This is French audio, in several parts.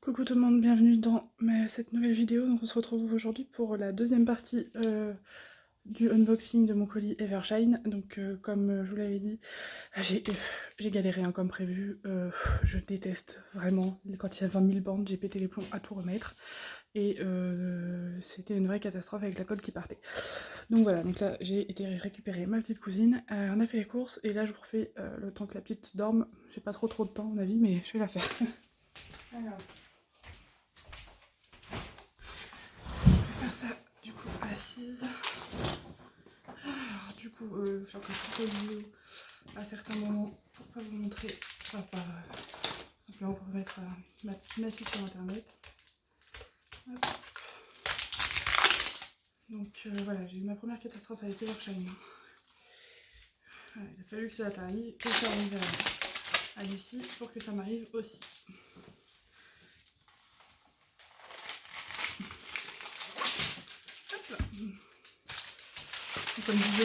Coucou tout le monde, bienvenue dans cette nouvelle vidéo. Donc on se retrouve aujourd'hui pour la deuxième partie du unboxing de mon colis Evershine. Donc comme je vous l'avais dit, j'ai galéré comme prévu. Je déteste vraiment quand il y a 20 000 bandes, j'ai pété les plombs à tout remettre. Et c'était une vraie catastrophe avec la colle qui partait. Donc voilà, donc là j'ai été récupérer ma petite cousine, on a fait les courses et là je vous refais le temps que la petite dorme. J'ai pas trop de temps à mon avis, mais je vais la faire. Alors. Faire ça du coup assise. Alors du coup je suis en train de couper une vidéo à certains moments pour pas vous montrer, enfin pas simplement pour mettre ma fille sur internet. Hop. Donc voilà, j'ai eu ma première catastrophe avec Evershine. Voilà, il a fallu que ça arrive et que ça arrive à Lucie pour que ça m'arrive aussi. Hop là. Comme je disais,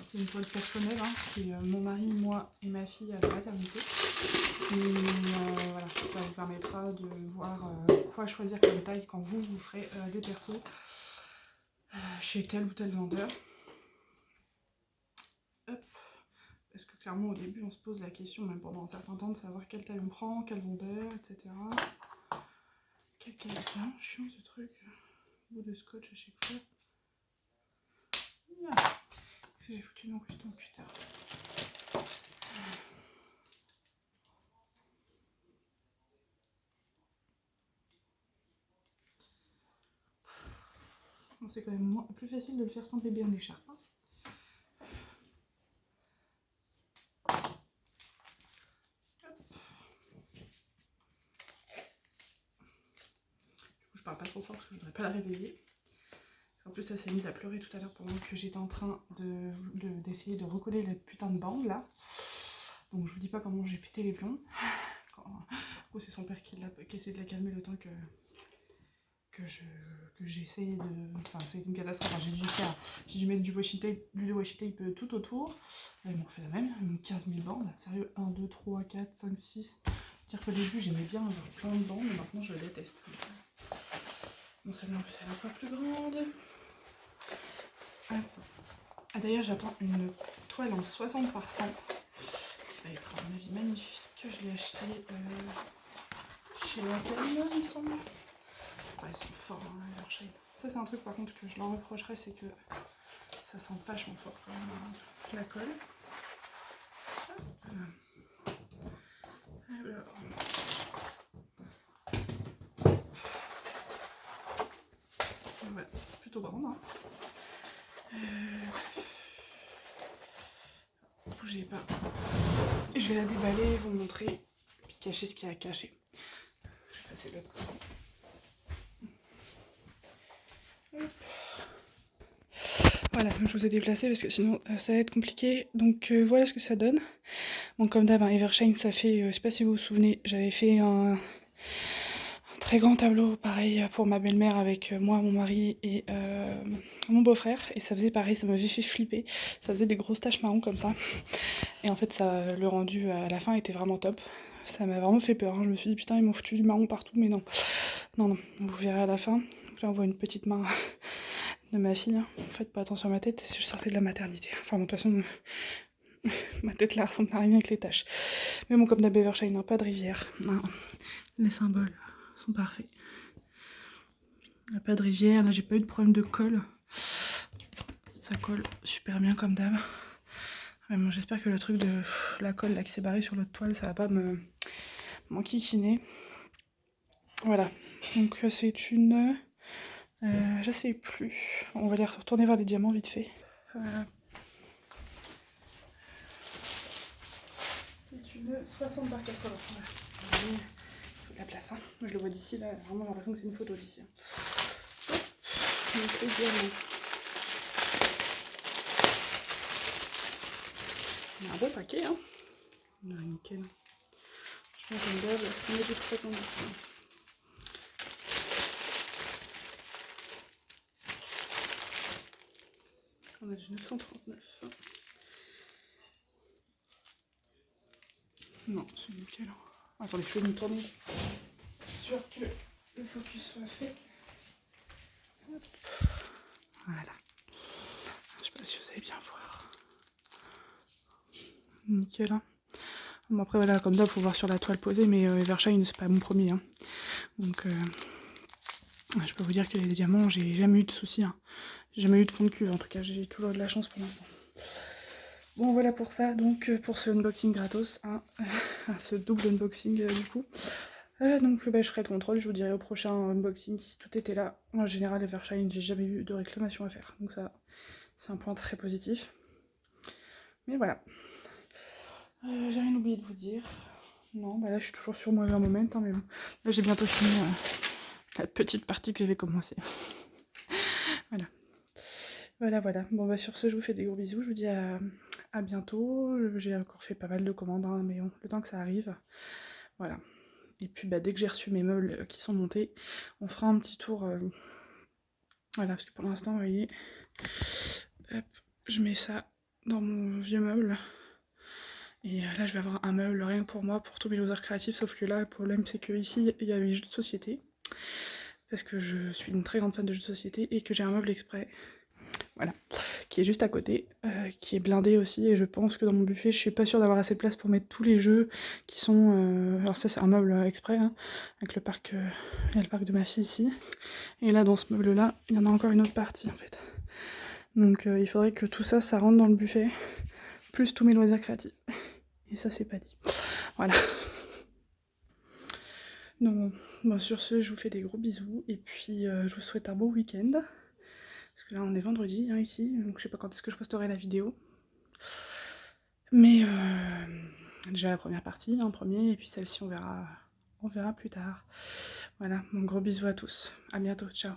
c'est une toile personnelle, hein. C'est mon mari, moi et ma fille à la maternité. Voilà, ça vous permettra de voir quoi choisir comme taille quand vous ferez des persos chez tel ou tel vendeur. Hop. Parce que clairement au début on se pose la question, même pendant un certain temps, de savoir quelle taille on prend, quel vendeur, etc. Quel est bien chiant ce truc, bout de scotch à chaque fois. Qu'est-ce que j'ai foutu dans le cutter? Bon, c'est quand même plus facile de le faire sans bébé en écharpe. Hein. Je parle pas trop fort parce que je voudrais pas la réveiller. En plus elle s'est mise à pleurer tout à l'heure pendant que j'étais en train d'essayer de recoller la putain de bande là. Donc je vous dis pas comment j'ai pété les plombs. Du coup c'est son père qui essaie de la calmer le temps que j'essaye de... Enfin ça a été une catastrophe, enfin, j'ai dû mettre du washi tape tout autour. Là ils m'ont fait la même, ils m'ont 15 000 bandes. Sérieux, 1, 2, 3, 4, 5, 6. Dire qu'au début j'aimais bien avoir plein de bandes, mais maintenant je déteste. Bon celle-là en plus elle est encore plus grande. Ah, d'ailleurs j'attends une toile en 60 par 100 qui va être à mon avis magnifique. Je l'ai acheté chez Wacom il me semble. Ah, ils sont forts hein, Evershine. Ça c'est un truc par contre que je leur reprocherais, c'est que ça sent vachement fort quand même, la colle. Alors. Voilà, plutôt grande. Hein. Bougez pas. Je vais la déballer, vous montrer, puis cacher ce qu'il y a à cacher. Je vais passer de l'autre côté. Voilà, je vous ai déplacé parce que sinon ça va être compliqué. Donc voilà ce que ça donne. Bon, comme d'hab, Evershine, ça fait, je sais pas si vous vous souvenez, j'avais fait un très grand tableau pareil pour ma belle-mère avec moi, mon mari et mon beau-frère. Et ça faisait pareil, ça m'avait fait flipper. Ça faisait des grosses taches marron comme ça. Et en fait, le rendu à la fin était vraiment top. Ça m'a vraiment fait peur. Hein. Je me suis dit, putain, ils m'ont foutu du marron partout, mais non. Non, vous verrez à la fin. Donc là, on voit une petite main de ma fille. Hein. Faites pas attention à ma tête, je sortais de la maternité. Enfin, bon, de toute façon, ma tête là ressemble à rien avec les taches. Mais bon, comme d'hab Evershine, hein, pas de rivière. Non. Les symboles sont parfaits. Il n'y a pas de rivière. Là, j'ai pas eu de problème de colle. Ça colle super bien comme d'hab. Bon, j'espère que le truc de la colle là qui s'est barrée sur l'autre toile, ça va pas m'enquiquiner. Voilà. Donc c'est une... je sais plus. On va aller retourner vers les diamants vite fait. C'est une 60 par 80. Voilà. Il faut de la place. Hein. Moi je le vois d'ici là. Vraiment j'ai l'impression que c'est une photo d'ici. Hein. Donc les diamants. Il y a un beau paquet. Hein. Ouais, nickel. Je pense comme d'hab, est-ce qu'on est du 310 hein. On a du 939. Non, c'est nickel. Attendez, je vais me tourner. Sûr que le focus soit fait. Hop. Voilà. Je sais pas si vous allez bien voir. Nickel. Hein. Bon, après, voilà, comme d'hab, faut voir sur la toile posée, mais Evershine, c'est pas mon premier. Hein. Donc, je peux vous dire que les diamants, j'ai jamais eu de soucis. Hein. J'ai jamais eu de fond de cuve, en tout cas, j'ai toujours de la chance pour l'instant. Bon, voilà pour ça, donc pour ce unboxing gratos, hein, ce double unboxing du coup. Donc je ferai le contrôle, je vous dirai au prochain unboxing si tout était là. En général, Evershine, j'ai jamais eu de réclamation à faire, donc ça, c'est un point très positif. Mais voilà. J'ai rien oublié de vous dire. Non, bah là je suis toujours sur moi un moment, hein, mais bon. Là j'ai bientôt fini la petite partie que j'avais commencé. Voilà. Voilà. Bon bah sur ce, je vous fais des gros bisous, je vous dis à bientôt. J'ai encore fait pas mal de commandes, hein, mais bon, le temps que ça arrive. Voilà. Et puis bah, dès que j'ai reçu mes meubles qui sont montés, on fera un petit tour. Voilà, parce que pour l'instant, vous voyez, hop, je mets ça dans mon vieux meuble. Et là, je vais avoir un meuble rien que pour moi, pour tous mes loisirs créatifs. Sauf que là, le problème, c'est que ici, il y a les jeux de société. Parce que je suis une très grande fan de jeux de société et que j'ai un meuble exprès. Voilà, qui est juste à côté, qui est blindé aussi, et je pense que dans mon buffet, je suis pas sûre d'avoir assez de place pour mettre tous les jeux qui sont... Alors ça c'est un meuble exprès, hein, avec le parc, il y a le parc de ma fille ici, et là dans ce meuble-là, il y en a encore une autre partie en fait. Donc il faudrait que tout ça, ça rentre dans le buffet, plus tous mes loisirs créatifs. Et ça c'est pas dit. Voilà. Donc bon, sur ce, je vous fais des gros bisous, et puis je vous souhaite un beau week-end. Parce que là on est vendredi hein, ici, donc je sais pas quand est-ce que je posterai la vidéo. Mais déjà la première partie en premier, et puis celle-ci on verra plus tard. Voilà, mon gros bisou à tous. À bientôt, ciao.